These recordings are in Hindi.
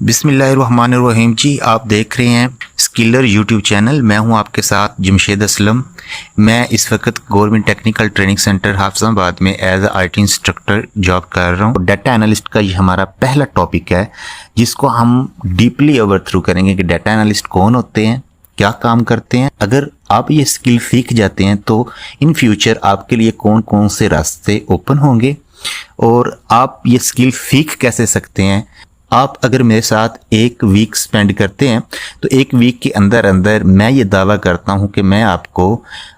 बिस्मिल्लाहिर्रहमानिर्रहीम जी, आप देख रहे हैं स्किलर यूट्यूब चैनल। मैं हूं आपके साथ जमशेद असलम। मैं इस वक्त government technical training centre Hafizabad में as a IT instructor job कर रहा हूं। डाटा एनालिस्ट का ये हमारा पहला टॉपिक है जिसको हम डीपली ओवर थ्रू करेंगे कि डाटा एनालिस्ट कौन होते हैं, क्या काम करते हैं। अगर आप ये स्किल सीख जाते हैं तो इन फ्यूचर आपके लिए कौन कौन से रास्ते ओपन होंगे और आप ये स्किल सीख कैसे सकते हैं। आप अगर मेरे साथ एक वीक स्पेंड करते हैं तो एक वीक के अंदर अंदर मैं ये दावा करता हूं कि मैं आपको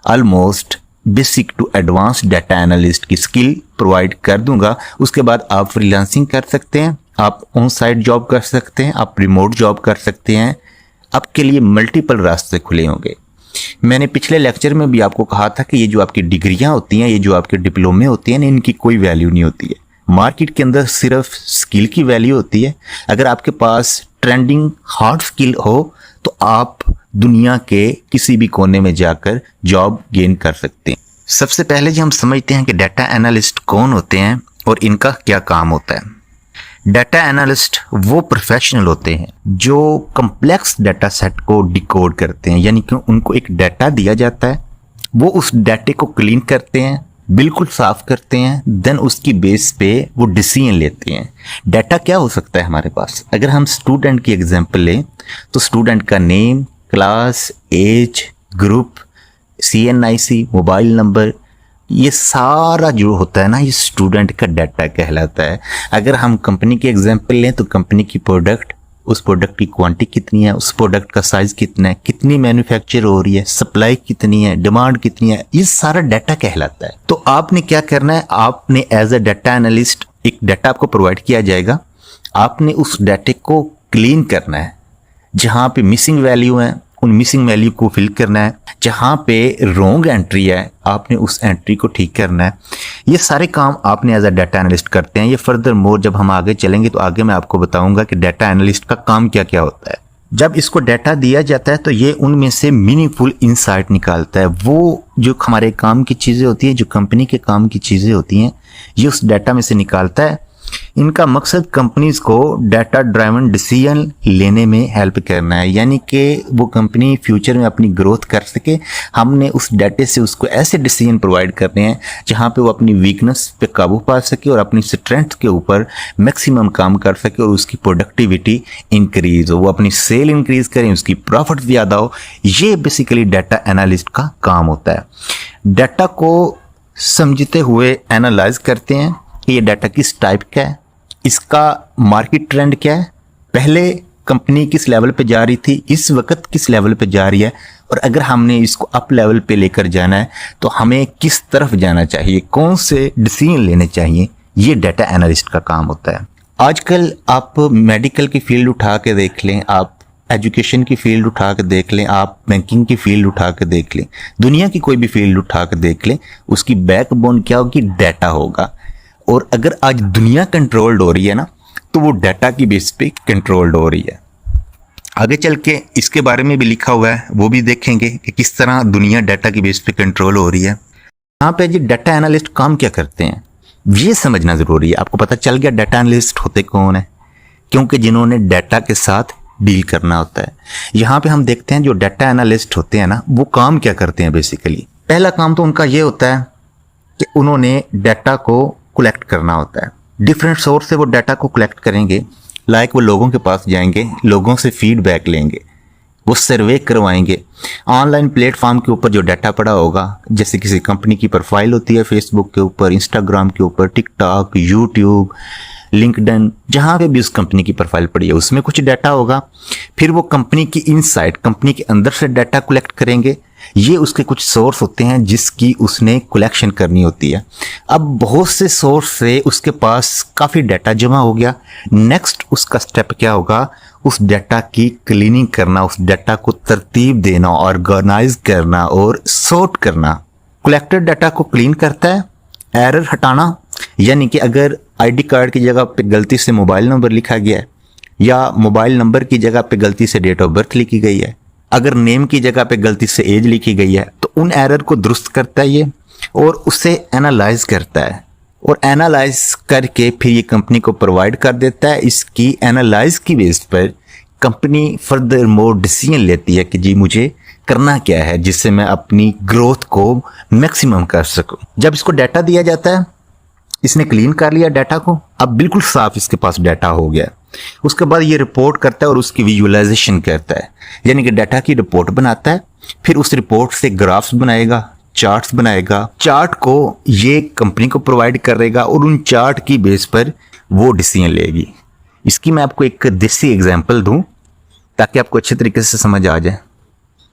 almost basic to advance data analyst की स्किल प्रोवाइड कर दूंगा। उसके बाद आप फ्रीलांसिंग कर सकते हैं, आप ऑन साइट जॉब कर सकते हैं, आप रिमोट जॉब कर सकते हैं। आपके लिए मल्टीपल रास्ते खुले होंगे। मैंने पिछले लेक्चर में भी आपको कहा था कि ये जो आपकी डिग्रियां होती हैं, ये जो आपके डिप्लोमे होते हैं, इनकी कोई वैल्यू नहीं होती है। मार्केट के अंदर सिर्फ स्किल की वैल्यू होती है। अगर आपके पास ट्रेंडिंग हार्ड स्किल हो तो आप दुनिया के किसी भी कोने में जाकर जॉब गेन कर सकते हैं। सबसे पहले जो हम समझते हैं कि डाटा एनालिस्ट कौन होते हैं और इनका क्या काम होता है। डाटा एनालिस्ट वो प्रोफेशनल होते हैं जो कम्प्लेक्स डाटा सेट को डिकोड करते हैं, यानी कि उनको एक डाटा दिया जाता है, वो उस डाटे को क्लीन करते हैं, बिल्कुल साफ करते हैं, देन उसकी बेस पे वो डिसीजन लेते हैं। डाटा क्या हो सकता है हमारे पास। अगर हम स्टूडेंट की एग्जांपल लें तो स्टूडेंट का name, class, age, group, CNIC, mobile number, ये सारा जो होता है ना, ये स्टूडेंट का डाटा कहलाता है। अगर हम कंपनी की एग्जांपल लें तो कंपनी की प्रोडक्ट, उस प्रोडक्ट की क्वांटिटी कितनी है, उस प्रोडक्ट का साइज कितना है, कितनी मैन्युफैक्चर हो रही है, सप्लाई कितनी है, डिमांड कितनी है, ये सारा डाटा कहलाता है। तो आपने क्या करना है, आपने एज अ डाटा एनालिस्ट एक डाटा आपको प्रोवाइड किया जाएगा, आपने उस डाटे को क्लीन करना है। जहाँ पे मिसिंग वैल्यू है उन मिसिंग वैल्यू को फिल करना है, जहाँ पे रॉन्ग एंट्री है आपने उस एंट्री को ठीक करना है। ये सारे काम आपने एज अ डाटा एनालिस्ट करते हैं। ये फर्दर मोर जब हम आगे चलेंगे तो आगे मैं आपको बताऊंगा कि डाटा एनालिस्ट का काम क्या क्या होता है। जब इसको डाटा दिया जाता है तो ये उनमें से मीनिंगफुल इंसाइट निकालता है। वो जो हमारे काम की चीज़ें होती हैं, जो कंपनी के काम की चीज़ें होती हैं, ये उस डाटा में से निकालता है। इनका मकसद कंपनीज को डाटा ड्राइवन डिसीजन लेने में हेल्प करना है, यानी कि वो कंपनी फ्यूचर में अपनी ग्रोथ कर सके। हमने उस डाटे से उसको ऐसे डिसीजन प्रोवाइड करने हैं जहां पे वो अपनी वीकनेस पे काबू पा सके और अपनी स्ट्रेंथ के ऊपर मैक्सिमम काम कर सके और उसकी प्रोडक्टिविटी इंक्रीज हो, वो अपनी सेल इंक्रीज करें, उसकी प्रॉफिट ज़्यादा हो। ये बेसिकली डाटा एनालिस्ट का काम होता है। डाटा को समझते हुए एनालाइज करते हैं कि ये डाटा किस टाइप का है, इसका मार्केट ट्रेंड क्या है, पहले कंपनी किस लेवल पे जा रही थी, इस वक्त किस लेवल पे जा रही है, और अगर हमने इसको अप लेवल पे लेकर जाना है तो हमें किस तरफ जाना चाहिए, कौन से डिसीजन लेने चाहिए। ये डाटा एनालिस्ट का काम होता है। आजकल आप मेडिकल की फील्ड उठा के देख लें, आप एजुकेशन की फील्ड उठा के देख लें, आप बैंकिंग की फील्ड उठा के देख लें, दुनिया की कोई भी फील्ड उठा के देख लें, उसकी बैकबोन क्या होगी, डाटा होगा। और अगर आज दुनिया कंट्रोल्ड हो रही है ना, तो वो डाटा की बेस पे कंट्रोल्ड हो रही है। आगे चल के इसके बारे में भी लिखा हुआ है, वो भी देखेंगे कि किस तरह दुनिया डाटा की बेस पे कंट्रोल हो रही है। यहाँ पे जी डाटा एनालिस्ट काम क्या करते हैं ये समझना ज़रूरी है। आपको पता चल गया डाटा एनालिस्ट होते कौन है, क्योंकि जिन्होंने डाटा के साथ डील करना होता है। यहाँ पे हम देखते हैं जो डाटा एनालिस्ट होते हैं ना, वो काम क्या करते हैं। बेसिकली पहला काम तो उनका ये होता है कि उन्होंने डाटा को कलेक्ट करना होता है। डिफरेंट सोर्स से वो डाटा को कलेक्ट करेंगे। लाइक वो लोगों के पास जाएंगे, लोगों से फीडबैक लेंगे, वो सर्वे करवाएंगे। ऑनलाइन प्लेटफॉर्म के ऊपर जो डाटा पड़ा होगा, जैसे किसी कंपनी की प्रोफाइल होती है फेसबुक के ऊपर, इंस्टाग्राम के ऊपर, टिकटॉक, यूट्यूब, लिंक्डइन, जहाँ पे भी उस कंपनी की प्रोफाइल पड़ी है उसमें कुछ डाटा होगा। फिर वो कंपनी की इनसाइड, कंपनी के अंदर से डाटा कलेक्ट करेंगे। ये उसके कुछ सोर्स होते हैं जिसकी उसने कलेक्शन करनी होती है। अब बहुत से सोर्स से उसके पास काफ़ी डाटा जमा हो गया। नेक्स्ट उसका स्टेप क्या होगा, उस डाटा की क्लीनिंग करना, उस डाटा को तरतीब देना, ऑर्गेनाइज करना और सॉर्ट करना। कलेक्टेड डाटा को क्लीन करता है, एरर हटाना, यानी कि अगर ID कार्ड की जगह पे गलती से मोबाइल नंबर लिखा गया है या मोबाइल नंबर की जगह पे गलती से डेट ऑफ बर्थ लिखी गई है, अगर नेम की जगह पे गलती से एज लिखी गई है, तो उन एरर को दुरुस्त करता है ये और उसे एनालाइज करता है और एनालाइज करके फिर ये कंपनी को प्रोवाइड कर देता है। इसकी एनालाइज की बेस पर कंपनी फर्दर मोर डिसीजन लेती है कि जी मुझे करना क्या है जिससे मैं अपनी ग्रोथ को मैक्सिमम कर सकूं। जब इसको डाटा दिया जाता है, इसने क्लीन कर लिया डाटा को, अब बिल्कुल साफ इसके पास डाटा हो गया। उसके बाद ये रिपोर्ट करता है और उसकी विजुअलाइजेशन करता है, यानी कि डाटा की रिपोर्ट बनाता है। फिर उस रिपोर्ट से ग्राफ्स बनाएगा, चार्ट्स बनाएगा, चार्ट को ये कंपनी को प्रोवाइड करेगा और उन चार्ट की बेस पर वो डिसीजन लेगी। इसकी मैं आपको एक देसी एग्जांपल दूं ताकि आपको अच्छे तरीके से समझ आ जाए।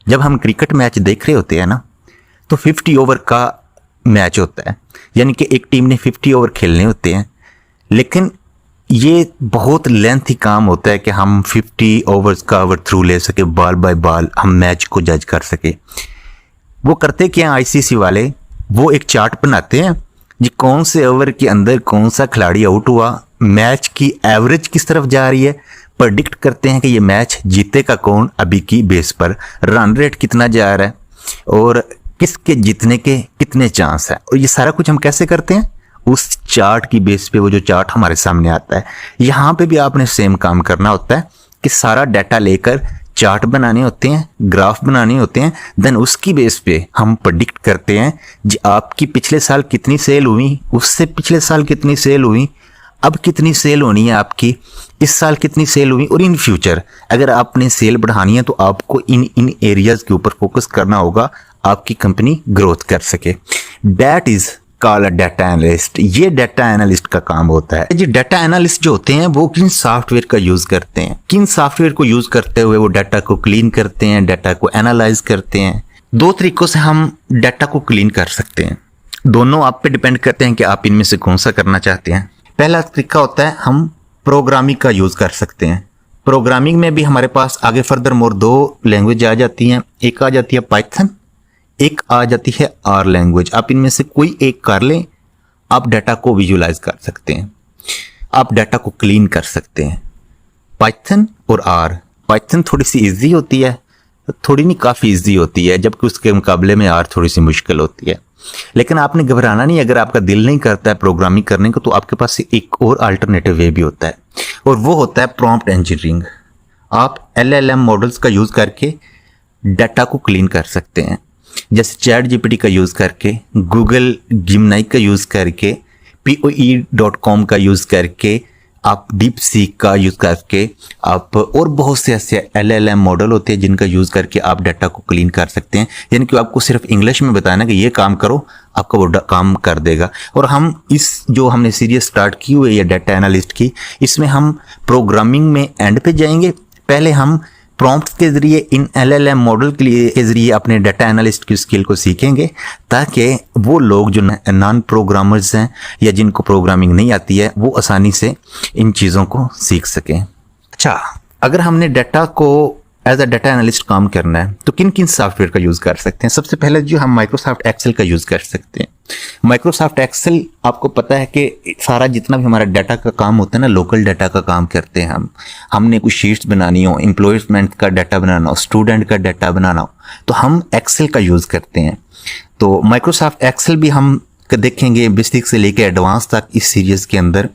जब हम क्रिकेट मैच देख रहे होते हैं ना, तो 50 ओवर का मैच होता है, यानी कि एक टीम ने 50 ओवर खेलने होते हैं। लेकिन ये बहुत लेंथी काम होता है कि हम 50 ओवर्स का ओवर थ्रू ले सके, बॉल बाय बॉल हम मैच को जज कर सके। वो करते क्या आईसीसी वाले, वो एक चार्ट बनाते हैं जी कौन से ओवर के अंदर कौन सा खिलाड़ी आउट हुआ, मैच की एवरेज किस तरफ जा रही है, प्रेडिक्ट करते हैं कि ये मैच जीतेगा कौन अभी की बेस पर, रन रेट कितना जा रहा है और किसके जीतने के कितने चांस है। और ये सारा कुछ हम कैसे करते हैं, उस चार्ट की बेस पे, वो जो चार्ट हमारे सामने आता है। यहाँ पे भी आपने सेम काम करना होता है कि सारा डाटा लेकर चार्ट बनाने होते हैं, ग्राफ बनाने होते हैं। देन उसकी बेस पे हम प्रेडिक्ट करते हैं जी आपकी पिछले साल कितनी सेल हुई, उससे पिछले साल कितनी सेल हुई, अब कितनी सेल होनी है आपकी, इस साल कितनी सेल हुई, और इन फ्यूचर अगर आपने सेल बढ़ानी है तो आपको इन एरियाज के ऊपर फोकस करना होगा, आपकी कंपनी ग्रोथ कर सके। That is called a data analyst. ये डाटा एनालिस्ट का काम होता है। ये डाटा एनालिस्ट जो होते हैं वो किन सॉफ्टवेयर का यूज करते हैं, किन सॉफ्टवेयर को यूज करते हुए वो डाटा को क्लीन करते हैं, डाटा को एनालाइज करते हैं। दो तरीकों से हम डाटा को क्लीन कर सकते हैं, दोनों आप पे डिपेंड करते हैं कि आप इनमें से कौन सा करना चाहते हैं। पहला तरीका होता है हम प्रोग्रामिंग का यूज कर सकते हैं। प्रोग्रामिंग में भी हमारे पास आगे फर्दर मोर दो लैंग्वेज आ जाती हैं, एक आ जाती है पाइथन, एक आ जाती है आर लैंग्वेज। आप इनमें से कोई एक कर लें, आप डाटा को विजुअलाइज कर सकते हैं, आप डाटा को क्लीन कर सकते हैं। पाइथन और आर, पाइथन थोड़ी सी इजी होती है, थोड़ी नहीं काफ़ी इजी होती है, जबकि उसके मुकाबले में आर थोड़ी सी मुश्किल होती है। लेकिन आपने घबराना नहीं, अगर आपका दिल नहीं करता है प्रोग्रामिंग करने को तो आपके पास एक और अल्टरनेटिव वे भी होता है, और वो होता है प्रॉम्प्ट इंजीनियरिंग। आप LLM मॉडल्स का यूज़ करके डाटा को क्लीन कर सकते हैं, जैसे चैट जीपीटी का यूज़ करके, गूगल जिमनाई का यूज़ करके, POE.com का यूज़ करके, आप डीप सीक का यूज़ करके, आप और बहुत से ऐसे LLM मॉडल होते हैं जिनका यूज़ करके आप डाटा को क्लीन कर सकते हैं। यानी कि आपको सिर्फ इंग्लिश में बताना कि ये काम करो, आपका वो काम कर देगा। और हम इस जो हमने सीरीज स्टार्ट की हुई है डाटा एनालिस्ट की, इसमें हम प्रोग्रामिंग में एंड पे जाएंगे। पहले हम प्रॉम्प्ट के ज़रिए इन LLM मॉडल के ज़रिए अपने डाटा एनालिस्ट की स्किल को सीखेंगे, ताकि वो लोग जो नॉन प्रोग्रामर्स हैं या जिनको प्रोग्रामिंग नहीं आती है वो आसानी से इन चीज़ों को सीख सकें। अच्छा, अगर हमने डाटा को एज अ डाटा एनालिस्ट काम करना है तो किन किन सॉफ्टवेयर का यूज़ कर सकते हैं। सबसे पहले जो हम माइक्रोसॉफ्ट एक्सेल का यूज़ कर सकते हैं। माइक्रोसॉफ्ट एक्सेल आपको पता है कि सारा जितना भी हमारा डाटा का काम होता है ना, लोकल डाटा का काम करते हैं हम। हमने कुछ शीट्स बनानी हो, एम्प्लॉयमेंट का डाटा बनाना हो, स्टूडेंट का डाटा बनाना हो, तो हम एक्सेल का यूज़ करते हैं। तो माइक्रोसॉफ्ट एक्सेल भी हम देखेंगे बेसिक से लेकर एडवांस तक इस सीरीज़ के अंदर।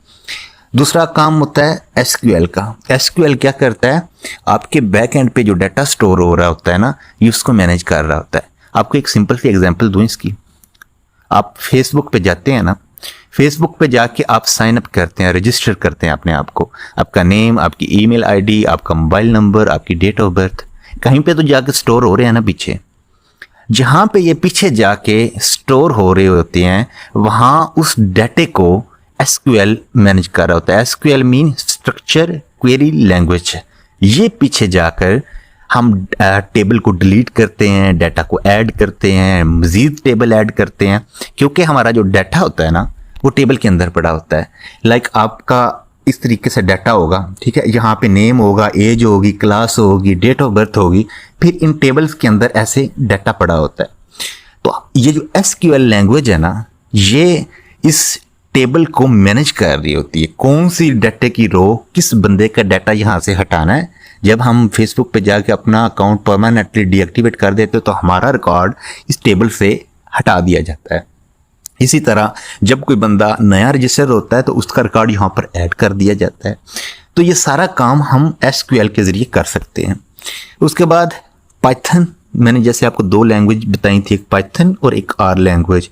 दूसरा काम होता है SQL का। SQL क्या करता है, आपके बैक एंड पे जो डाटा स्टोर हो रहा होता है ना, ये उसको मैनेज कर रहा होता है। आपको एक सिंपल सी एग्जांपल दूं इसकी। आप फेसबुक पे जाते हैं ना, फेसबुक पे जाके आप साइन अप करते हैं, रजिस्टर करते हैं अपने आप को, आपका नेम, आपकी ईमेल आईडी, आपका मोबाइल नंबर, आपकी डेट ऑफ बर्थ, कहीं पे तो जाके स्टोर हो रहे हैं ना पीछे। जहाँ पे ये पीछे जाके स्टोर हो रहे होते हैं वहाँ उस डाटे को SQL मैनेज कर रहा होता है। SQL mean structure query language. ये पीछे जाकर हम टेबल को डिलीट करते हैं, डाटा को ऐड करते हैं, मज़ीद टेबल ऐड करते हैं, क्योंकि हमारा जो डाटा होता है ना वो टेबल के अंदर पड़ा होता है। लाइक आपका इस तरीके से डाटा होगा, ठीक है, यहाँ पे नेम होगा, एज होगी, क्लास होगी, डेट ऑफ बर्थ होगी, फिर इन टेबल्स के अंदर ऐसे डाटा पड़ा होता है। तो ये जो SQL लैंग्वेज है ना, ये इस टेबल को मैनेज कर रही होती है, कौन सी डाटे की रो, किस बंदे का डाटा यहाँ से हटाना है। जब हम फेसबुक पे जाके अपना अकाउंट परमानेंटली डीएक्टिवेट कर देते तो हमारा रिकॉर्ड इस टेबल से हटा दिया जाता है। इसी तरह जब कोई बंदा नया रजिस्टर होता है तो उसका रिकॉर्ड यहाँ पर ऐड कर दिया जाता है। तो ये सारा काम हम SQL के ज़रिए कर सकते हैं। उसके बाद पाइथन, मैंने जैसे आपको 2 लैंग्वेज बताई थी, एक पाइथन और एक R लैंग्वेज।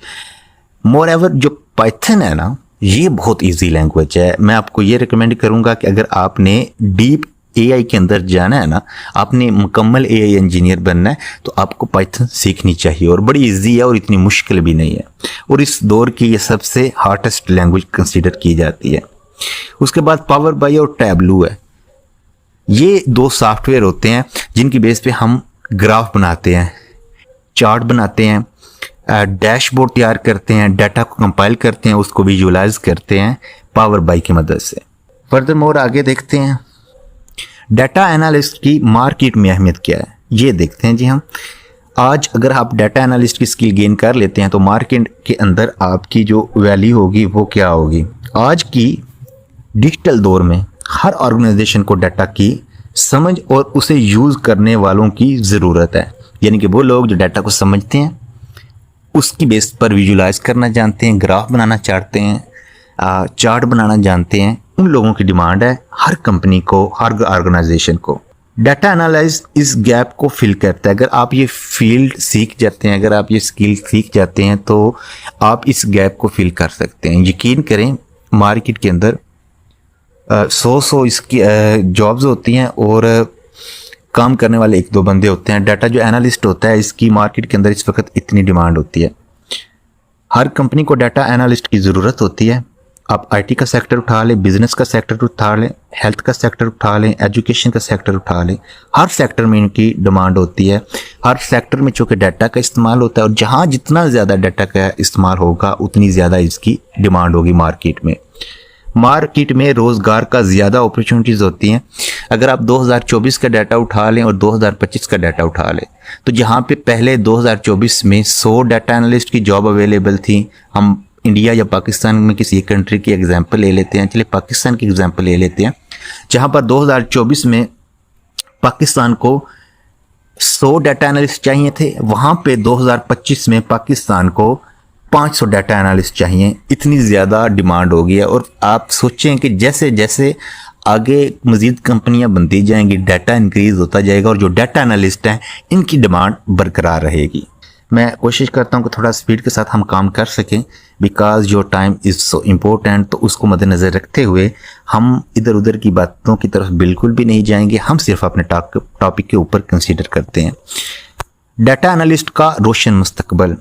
मोर एवर जो पाइथन है ना, ये बहुत इजी लैंग्वेज है। मैं आपको ये रिकमेंड करूँगा कि अगर आपने डीप AI के अंदर जाना है ना, आपने मुकम्मल AI इंजीनियर बनना है, तो आपको पाइथन सीखनी चाहिए और बड़ी इजी है और इतनी मुश्किल भी नहीं है, और इस दौर की ये सबसे हार्डेस्ट लैंग्वेज कंसीडर की जाती है। उसके बाद पावर बाई और टैबलू है। ये 2 सॉफ्टवेयर होते हैं जिनकी बेस पे हम ग्राफ बनाते हैं, चार्ट बनाते हैं, डैशबोर्ड तैयार करते हैं, डाटा को कंपाइल करते हैं, उसको विजुअलाइज करते हैं पावर बाई की मदद से। फर्दरमोर आगे देखते हैं डाटा एनालिस्ट की मार्केट में अहमियत क्या है, ये देखते हैं जी हम। आज अगर आप डाटा एनालिस्ट की स्किल गेन कर लेते हैं तो मार्केट के अंदर आपकी जो वैल्यू होगी वो क्या होगी। आज की डिजिटल दौर में हर ऑर्गेनाइजेशन को डाटा की समझ और उसे यूज़ करने वालों की ज़रूरत है, यानी कि वो लोग जो डाटा को समझते हैं, उसकी बेस पर विजुलाइज करना जानते हैं, ग्राफ बनाना चाहते हैं, चार्ट बनाना जानते हैं, उन लोगों की डिमांड है हर कंपनी को, हर ऑर्गेनाइजेशन को। डाटा एनालाइज इस गैप को फिल करता है। अगर आप ये फील्ड सीख जाते हैं, अगर आप ये स्किल सीख जाते हैं तो आप इस गैप को फिल कर सकते हैं। यकीन करें, मार्केट के अंदर 100 इसकी जॉब्स होती हैं और काम करने वाले 1-2 बंदे होते हैं। डाटा जो एनालिस्ट होता है, इसकी मार्केट के अंदर इस वक्त इतनी डिमांड होती है। हर कंपनी को डाटा एनालिस्ट की ज़रूरत होती है। आप IT का सेक्टर उठा लें, बिजनेस का सेक्टर उठा लें, हेल्थ का सेक्टर उठा लें, एजुकेशन का सेक्टर उठा लें, हर सेक्टर में इनकी डिमांड होती है। हर सेक्टर में चूँकि डाटा का इस्तेमाल होता है और जहाँ जितना ज़्यादा डाटा का इस्तेमाल होगा उतनी ज़्यादा इसकी डिमांड होगी मार्केट में। मार्केट में रोज़गार का ज़्यादा अपॉर्चुनिटीज़ होती हैं। अगर आप 2024 का डाटा उठा लें और 2025 का डाटा उठा लें, तो जहाँ पे पहले 2024 में 100 डाटा एनालिस्ट की जॉब अवेलेबल थी, हम इंडिया या पाकिस्तान में किसी एक कंट्री की एग्जांपल ले लेते हैं, चलिए पाकिस्तान की एग्जांपल ले लेते हैं, जहाँ पर 2024 में पाकिस्तान को 100 डाटा एनालिस्ट चाहिए थे, वहाँ पे 2025 में पाकिस्तान को 500 डाटा एनालिस्ट चाहिए। इतनी ज़्यादा डिमांड हो गई है। और आप सोचें कि जैसे जैसे आगे मज़ीद कंपनियां बनती जाएंगी, डाटा इंक्रीज़ होता जाएगा और जो डाटा एनालिस्ट हैं इनकी डिमांड बरकरार रहेगी। मैं कोशिश करता हूं कि थोड़ा स्पीड के साथ हम काम कर सकें, because your time is so important. तो उसको मद्देनज़र रखते हुए हम इधर उधर की बातों की तरफ बिल्कुल भी नहीं जाएंगे, हम सिर्फ अपने टॉपिक के ऊपर कंसीडर करते हैं। डाटा एनालिस्ट का रोशन मुस्तकबल,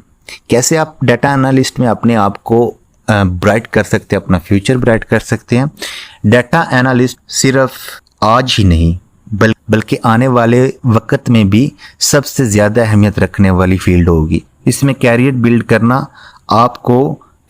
कैसे आप डाटा एनालिस्ट में अपने आप को ब्राइट कर सकते हैं, अपना फ्यूचर ब्राइट कर सकते हैं। डाटा एनालिस्ट सिर्फ आज ही नहीं बल्कि आने वाले वक्त में भी सबसे ज़्यादा अहमियत रखने वाली फील्ड होगी। इसमें कैरियर बिल्ड करना आपको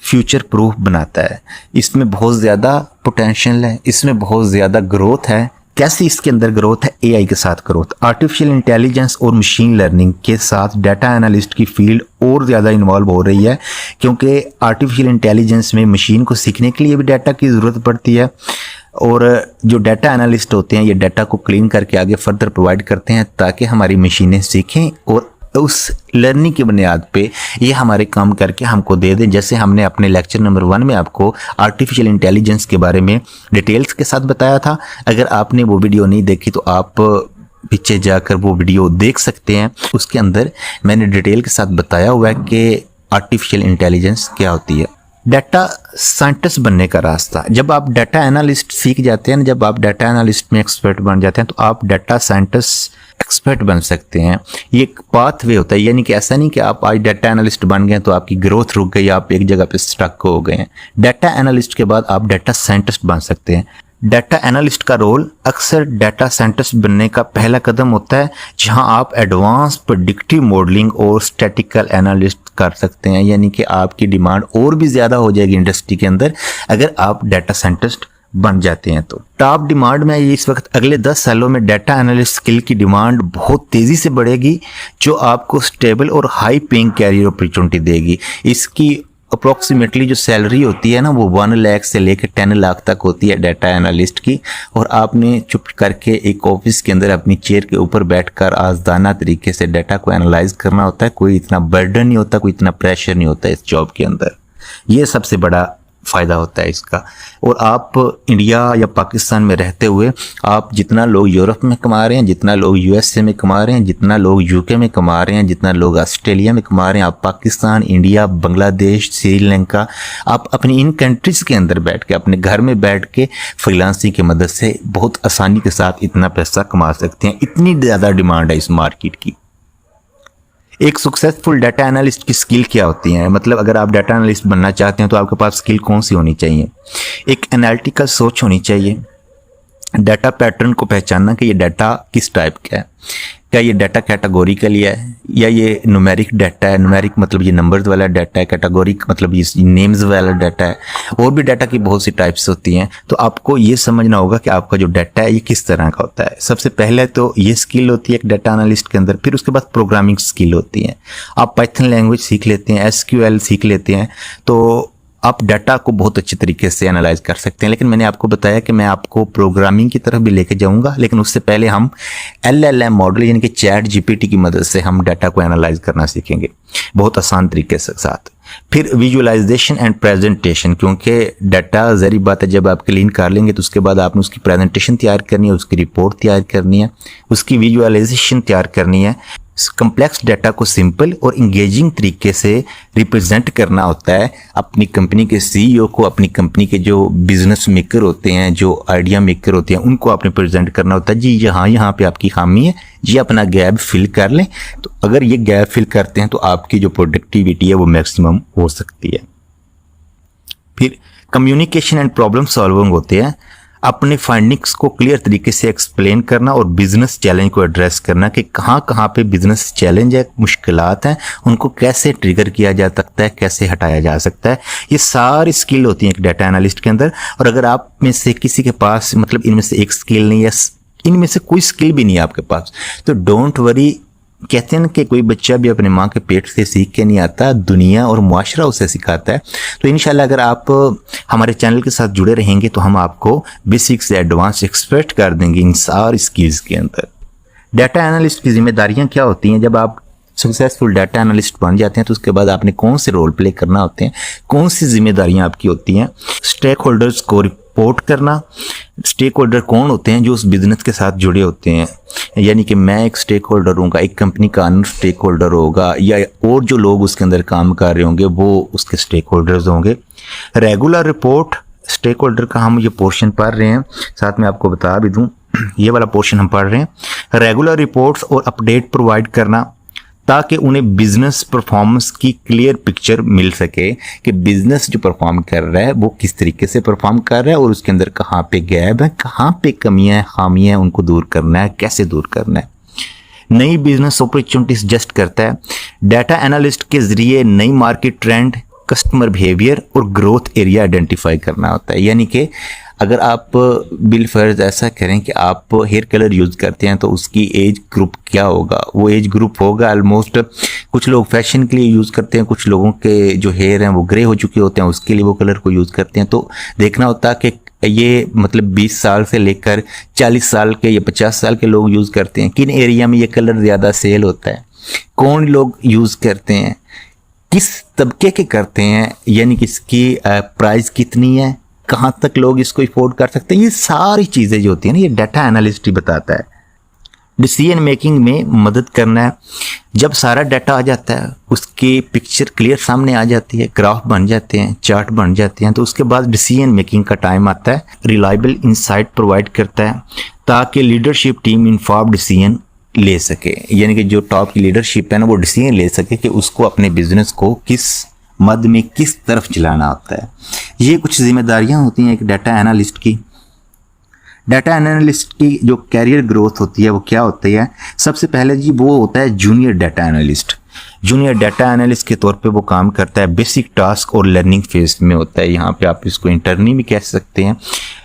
फ्यूचर प्रूफ बनाता है। इसमें बहुत ज़्यादा पोटेंशियल है, इसमें बहुत ज़्यादा ग्रोथ है। कैसे इसके अंदर ग्रोथ है? AI के साथ ग्रोथ। आर्टिफिशियल इंटेलिजेंस और मशीन लर्निंग के साथ डाटा एनालिस्ट की फील्ड और ज़्यादा इन्वॉल्व हो रही है, क्योंकि आर्टिफिशियल इंटेलिजेंस में मशीन को सीखने के लिए भी डाटा की ज़रूरत पड़ती है और जो डाटा एनालिस्ट होते हैं ये डाटा को क्लीन करके आगे फर्दर प्रोवाइड करते हैं ताकि हमारी मशीनें सीखें और उस लर्निंग की बुनियाद पे ये हमारे काम करके हमको दे दें। जैसे हमने अपने लेक्चर नंबर 1 में आपको आर्टिफिशियल इंटेलिजेंस के बारे में डिटेल्स के साथ बताया था। अगर आपने वो वीडियो नहीं देखी तो आप पीछे जाकर वो वीडियो देख सकते हैं। उसके अंदर मैंने डिटेल के साथ बताया हुआ है कि आर्टिफिशियल इंटेलिजेंस क्या होती है। डाटा साइंटिस्ट बनने का रास्ता, जब आप डाटा एनालिस्ट सीख जाते हैं, जब आप डाटा एनालिस्ट में एक्सपर्ट बन जाते हैं तो आप डाटा साइंटिस्ट एक्सपर्ट बन सकते हैं। ये एक पाथ वे होता है, यानी कि ऐसा नहीं कि आप आज डाटा एनालिस्ट बन गए तो आपकी ग्रोथ रुक गई, आप एक जगह पे स्टक हो गए हैं। डाटा एनालिस्ट के बाद आप डाटा साइंटिस्ट बन सकते हैं। डाटा एनालिस्ट का रोल अक्सर डाटा साइंटिस्ट बनने का पहला कदम होता है, जहां आप एडवांस प्रेडिक्टिव मॉडलिंग और स्टैटिकल एनालिस्ट कर सकते हैं। यानी कि आपकी डिमांड और भी ज़्यादा हो जाएगी इंडस्ट्री के अंदर अगर आप डाटा साइंटिस्ट बन जाते हैं। तो टॉप डिमांड में इस वक्त अगले 10 सालों में डाटा एनालिस्ट स्किल की डिमांड बहुत तेज़ी से बढ़ेगी, जो आपको स्टेबल और हाई पेइंग कैरियर अपॉर्चुनिटी देगी। इसकी अप्रॉक्सीमेटली जो सैलरी होती है ना, वो 1 लाख से लेकर 10 लाख तक होती है डाटा एनालिस्ट की। और आपने चुप करके एक ऑफिस के अंदर अपनी चेयर के ऊपर बैठकर आज़दाना तरीके से डाटा को एनालाइज करना होता है। कोई इतना बर्डन नहीं होता, कोई इतना प्रेशर नहीं होता इस जॉब के अंदर। ये सबसे बड़ा फ़ायदा होता है इसका। और आप इंडिया या पाकिस्तान में रहते हुए आप जितना लोग यूरोप में कमा रहे हैं, जितना लोग यूएसए में कमा रहे हैं, जितना लोग यूके में कमा रहे हैं, जितना लोग ऑस्ट्रेलिया में कमा रहे हैं, आप पाकिस्तान, इंडिया, बांग्लादेश, श्रीलंका, आप अपनी इन कंट्रीज़ के अंदर बैठ के, अपने घर में बैठ के फ्रीलांसिंग की मदद से बहुत आसानी के साथ इतना पैसा कमा सकते हैं। इतनी ज़्यादा डिमांड है इस मार्केट की। एक सक्सेसफुल डाटा एनालिस्ट की स्किल क्या होती है, मतलब अगर आप डाटा एनालिस्ट बनना चाहते हैं तो आपके पास स्किल कौन सी होनी चाहिए? एक एनालिटिकल सोच होनी चाहिए, डाटा पैटर्न को पहचानना कि ये डाटा किस टाइप का है, क्या ये डाटा कैटेगोरिकली है या ये न्यूमेरिक डाटा है। न्यूमेरिक मतलब ये नंबर्स वाला डाटा है, कैटेगोरिक मतलब ये नेम्स वाला डाटा है। और भी डाटा की बहुत सी टाइप्स होती हैं, तो आपको ये समझना होगा कि आपका जो डाटा है ये किस तरह का होता है। सबसे पहले तो ये स्किल होती है एक डाटा एनालिस्ट के अंदर। फिर उसके बाद प्रोग्रामिंग स्किल होती है। आप पाइथन लैंग्वेज सीख लेते हैं, एसक्यूएल सीख लेते हैं, तो आप डाटा को बहुत अच्छे तरीके से एनालाइज कर सकते हैं। लेकिन मैंने आपको बताया कि मैं आपको प्रोग्रामिंग की तरफ भी लेके जाऊंगा, लेकिन उससे पहले हम LLM मॉडल यानी कि चैट जीपीटी की मदद से हम डाटा को एनालाइज करना सीखेंगे बहुत आसान तरीके के साथ। फिर विजुअलाइजेशन एंड प्रेजेंटेशन, क्योंकि डाटा ज़ाहिर बात है जब आप क्लीन कर लेंगे तो उसके बाद आपने उसकी प्रेजेंटेशन तैयार करनी है, उसकी रिपोर्ट तैयार करनी है, उसकी विजुअलाइजेशन तैयार करनी है। कम्प्लेक्स डाटा को सिंपल और इंगेजिंग तरीके से रिप्रेजेंट करना होता है। अपनी कंपनी के CEO को, अपनी कंपनी के जो बिजनेस मेकर होते हैं, जो आइडिया मेकर होते हैं, उनको आपने प्रेजेंट करना होता है। जी यहाँ पे आपकी खामी है, जी अपना गैप फिल कर लें। तो अगर ये गैप फिल करते हैं तो आपकी जो प्रोडक्टिविटी है वो मैक्सिमम हो सकती है। फिर कम्युनिकेशन एंड प्रॉब्लम सॉल्विंग होते हैं, अपने फाइंडिंग्स को क्लियर तरीके से एक्सप्लेन करना और बिजनेस चैलेंज को एड्रेस करना कि कहाँ पे बिजनेस चैलेंज है, मुश्किलात हैं, उनको कैसे ट्रिगर किया जा सकता है, कैसे हटाया जा सकता है। ये सारी स्किल होती हैं एक डाटा एनालिस्ट के अंदर। और अगर आप में से किसी के पास मतलब इनमें से एक स्किल नहीं है, इनमें से कोई स्किल भी नहीं है आपके पास, तो डोंट वरी। कहते हैं कि कोई बच्चा भी अपने माँ के पेट से सीख के नहीं आता, दुनिया और मुआशरा उसे सिखाता है। तो इंशाल्लाह अगर आप हमारे चैनल के साथ जुड़े रहेंगे तो हम आपको बेसिक से एडवांस एक्सपर्ट कर देंगे इन सारी स्किल्स के अंदर। डाटा एनालिस्ट की जिम्मेदारियां क्या होती हैं? जब आप सक्सेसफुल डाटा एनालिस्ट बन जाते हैं तो उसके बाद आपने कौन से रोल प्ले करना होते हैं, कौन सी जिम्मेदारियां आपकी होती हैं? स्टेक होल्डर्स को रिपोर्ट करना। स्टेक होल्डर कौन होते हैं? जो उस बिजनेस के साथ जुड़े होते हैं, यानी कि मैं एक स्टेक होल्डर हूँगा, एक कंपनी का अनर स्टेक होल्डर होगा, या और जो लोग उसके अंदर काम कर रहे होंगे वो उसके स्टेक होल्डर्स होंगे। रेगुलर रिपोर्ट, स्टेक होल्डर का हम ये पोर्शन पढ़ रहे हैं, साथ में आपको बता भी दूँ ये वाला पोर्शन हम पढ़ रहे हैं। रेगुलर रिपोर्ट्स और अपडेट प्रोवाइड करना ताकि उन्हें बिजनेस परफॉर्मेंस की क्लियर पिक्चर मिल सके कि बिजनेस जो परफॉर्म कर रहा है वो किस तरीके से परफॉर्म कर रहा है और उसके अंदर कहाँ पे गैप है, कहाँ पे कमियां हैं, खामियां हैं, उनको दूर करना है, कैसे दूर करना है। नई बिजनेस अपॉर्चुनिटी सजेस्ट करता है। डाटा एनालिस्ट के जरिए नई मार्केट ट्रेंड, कस्टमर बिहेवियर और ग्रोथ एरिया आइडेंटिफाई करना होता है। यानी कि अगर आप बिलफर्ज ऐसा करें कि आप हेयर कलर यूज़ करते हैं तो उसकी एज ग्रुप क्या होगा? वो एज ग्रुप होगा ऑलमोस्ट, कुछ लोग फैशन के लिए यूज़ करते हैं, कुछ लोगों के जो हेयर हैं वो ग्रे हो चुके होते हैं, उसके लिए वो कलर को यूज़ करते हैं। तो देखना होता है कि ये मतलब 20 साल से लेकर 40 साल के या 50 साल के लोग यूज़ करते हैं, किन एरिया में ये कलर ज़्यादा सेल होता है, कौन लोग यूज़ करते हैं, किस तबके के करते हैं, यानी कि इसकी प्राइस कितनी है, कहाँ तक लोग इसको अफोर्ड कर सकते हैं। ये सारी चीज़ें जो होती हैं ना, ये डाटा एनालिस्ट ही बताता है। डिसीजन मेकिंग में मदद करना है। जब सारा डाटा आ जाता है, उसकी पिक्चर क्लियर सामने आ जाती है, ग्राफ बन जाते हैं, चार्ट बन जाते हैं, तो उसके बाद डिसीजन मेकिंग का टाइम आता है। रिलायबल इंसाइट प्रोवाइड करता है ताकि लीडरशिप टीम इन्फॉर्म्ड डिसीजन ले सके, यानी कि जो टॉप की लीडरशिप है ना वो डिसीजन ले सके कि उसको अपने बिजनेस को किस मद में किस तरफ चलाना होता है। ये कुछ जिम्मेदारियां होती हैं एक डाटा एनालिस्ट की। डाटा एनालिस्ट की जो कैरियर ग्रोथ होती है वो क्या होती है? सबसे पहले जी वो होता है junior data analyst. Junior data analyst के तौर पे वो काम करता है बेसिक टास्क और लर्निंग फेज में होता है। यहाँ पे आप इसको इंटर्नी भी कह सकते हैं।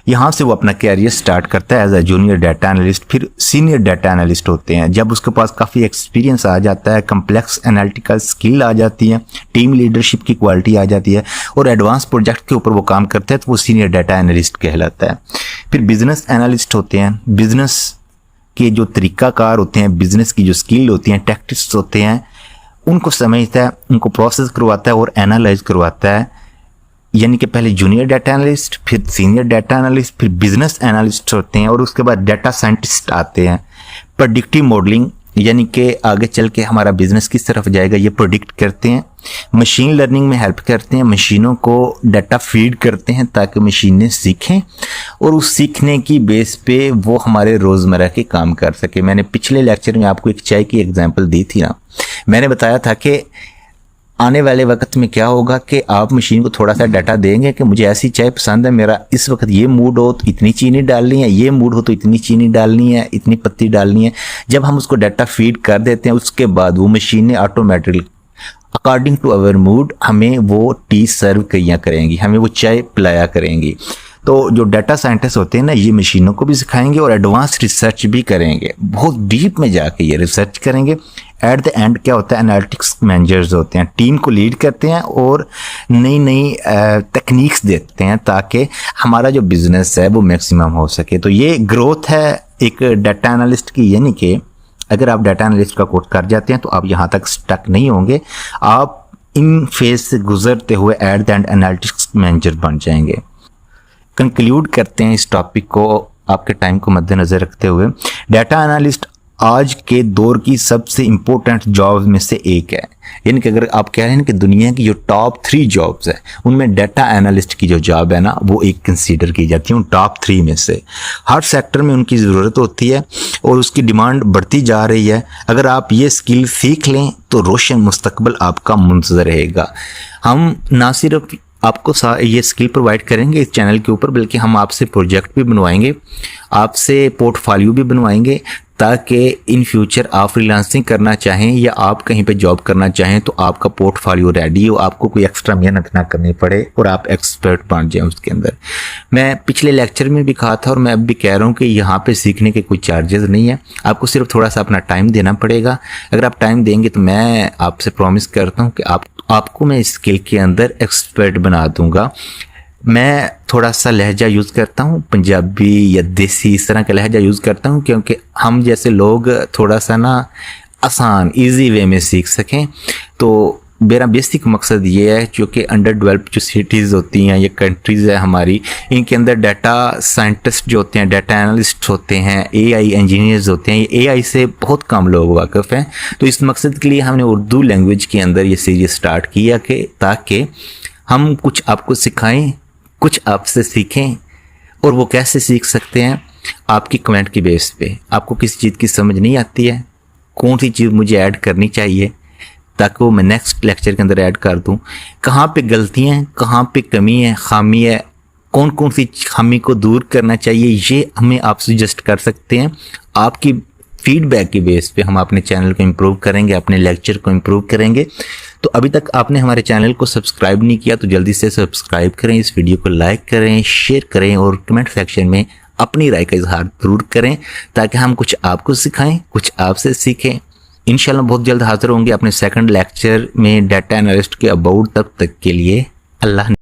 यहाँ से वो अपना कैरियर स्टार्ट करता है as a junior data analyst. फिर सीनियर डाटा एनालिस्ट होते हैं, जब उसके पास काफ़ी एक्सपीरियंस आ जाता है, कम्प्लेक्स एनालिटिकल स्किल आ जाती है, टीम लीडरशिप की क्वालिटी आ जाती है और एडवांस प्रोजेक्ट के ऊपर वो काम करता है, तो वो सीनियर डाटा एनालिस्ट कहलाता है। फिर बिजनेस एनालिस्ट होते हैं, बिजनेस के जो तरीकाकार होते हैं, बिजनेस की जो स्किल होती हैं, टैक्टिक्स होते हैं, उनको समझता है, उनको प्रोसेस करवाता है और एनालाइज करवाता है यानी कि पहले जूनियर डाटा एनालिस्ट, फिर सीनियर डाटा एनालिस्ट, फिर बिजनेस एनालिस्ट होते हैं और उसके बाद डाटा साइंटिस्ट आते हैं। प्रेडिक्टिव मॉडलिंग यानी कि आगे चल के हमारा बिजनेस किस तरफ जाएगा ये प्रोडिक्ट करते हैं। मशीन लर्निंग में हेल्प करते हैं, मशीनों को डाटा फीड करते हैं ताकि मशीनें सीखें और उस सीखने की बेस पे वो हमारे रोज़मर्रा के काम कर सके। मैंने पिछले लेक्चर में आपको एक चाय की एग्जांपल दी थी ना, मैंने बताया था कि आने वाले वक्त में क्या होगा कि आप मशीन को थोड़ा सा डाटा देंगे कि मुझे ऐसी चाय पसंद है, मेरा इस वक्त ये मूड हो तो इतनी चीनी डालनी है, ये मूड हो तो इतनी चीनी डालनी है, इतनी पत्ती डालनी है। जब हम उसको डाटा फीड कर देते हैं उसके बाद वो मशीनें automatically according to our mood हमें वो टी सर्व किया करेंगी, हमें वो चाय पिलाया करेंगी। तो जो डाटा साइंटिस्ट होते हैं ना, ये मशीनों को भी सिखाएंगे और एडवांस रिसर्च भी करेंगे, बहुत डीप में जाके ये रिसर्च करेंगे। एट द एंड क्या होता है, एनालिटिक्स मैनेजर्स होते हैं, टीम को लीड करते हैं और नई नई टेक्निक्स देते हैं ताकि हमारा जो बिजनेस है वो मैक्सिमम हो सके। तो ये ग्रोथ है एक डाटा एनालिस्ट की, यानी कि अगर आप डाटा एनालिस्ट का कोर्स कर जाते हैं तो आप यहाँ तक स्टक नहीं होंगे, आप इन फेज से गुजरते हुए at the end analytics manager बन जाएंगे। कंक्लूड करते हैं इस टॉपिक को आपके टाइम को मद्देनजर रखते हुए। डाटा एनालिस्ट आज के दौर की सबसे इम्पोर्टेंट जॉब्स में से एक है, यानी कि अगर आप कह रहे हैं कि दुनिया की जो टॉप 3 जॉब्स है उनमें डाटा एनालिस्ट की जो जॉब है ना वो एक कंसीडर की जाती है उन टॉप 3 में से। हर सेक्टर में उनकी ज़रूरत होती है और उसकी डिमांड बढ़ती जा रही है। अगर आप ये स्किल सीख लें तो रोशन मुस्तकबिल आपका मुंतज़र रहेगा। हम ना सिर्फ आपको ये स्किल प्रोवाइड करेंगे इस चैनल के ऊपर, बल्कि हम आपसे प्रोजेक्ट भी बनवाएंगे, आपसे पोर्टफोलियो भी बनवाएंगे ताकि इन फ्यूचर आप फ्रीलांसिंग करना चाहें या आप कहीं पे जॉब करना चाहें तो आपका पोर्टफोलियो रेडी हो, आपको कोई एक्स्ट्रा मेहनत ना करनी पड़े और आप एक्सपर्ट बन जाएं उसके अंदर। मैं पिछले लेक्चर में भी कहा था और मैं अब भी कह रहा हूँ कि यहाँ पे सीखने के कोई चार्जेस नहीं है, आपको सिर्फ थोड़ा सा अपना टाइम देना पड़ेगा। अगर आप टाइम देंगे तो मैं आपसे प्रॉमिस करता हूँ कि आपको मैं इस स्किल के अंदर एक्सपर्ट बना दूंगा। मैं थोड़ा सा लहजा यूज़ करता हूँ, पंजाबी या देसी इस तरह का लहजा यूज़ करता हूँ क्योंकि हम जैसे लोग थोड़ा सा ना आसान इजी वे में सीख सकें। तो मेरा बेसिक मकसद ये है, क्योंकि अंडर डेवलप्ड जो सिटीज़ होती हैं या कंट्रीज़ है हमारी, इनके अंदर डाटा साइंटिस्ट जो होते हैं, डाटा एनालिस्ट होते हैं, AI इंजीनियर्स होते हैं, ये AI से बहुत कम लोग वाकिफ़ हैं। तो इस मकसद के लिए हमने उर्दू लैंग्वेज के अंदर ये सीरीज स्टार्ट किया कि ताकि हम कुछ आपको सिखाएं, कुछ आपसे सीखें। और वो कैसे सीख सकते हैं, आपकी कमेंट की बेस पे। आपको किसी चीज़ की समझ नहीं आती है, कौन सी चीज़ मुझे ऐड करनी चाहिए ताकि वो मैं नेक्स्ट लेक्चर के अंदर ऐड कर दूं, कहाँ पे गलतियाँ हैं, कहाँ पे कमी है, खामी है, कौन कौन सी खामी को दूर करना चाहिए, ये हमें आप सजेस्ट कर सकते हैं। आपकी फीडबैक की बेस पे हम अपने चैनल को इम्प्रूव करेंगे, अपने लेक्चर को इम्प्रूव करेंगे। तो अभी तक आपने हमारे चैनल को सब्सक्राइब नहीं किया तो जल्दी से सब्सक्राइब करें, इस वीडियो को लाइक करें, शेयर करें और कमेंट सेक्शन में अपनी राय का इजहार जरूर करें ताकि हम कुछ आपको सिखाएं, कुछ आपसे सीखें। इंशाल्लाह बहुत जल्द हाजिर होंगे अपने सेकंड लेक्चर में डाटा एनालिस्ट के अबाउट। तब तक के लिए अल्लाह।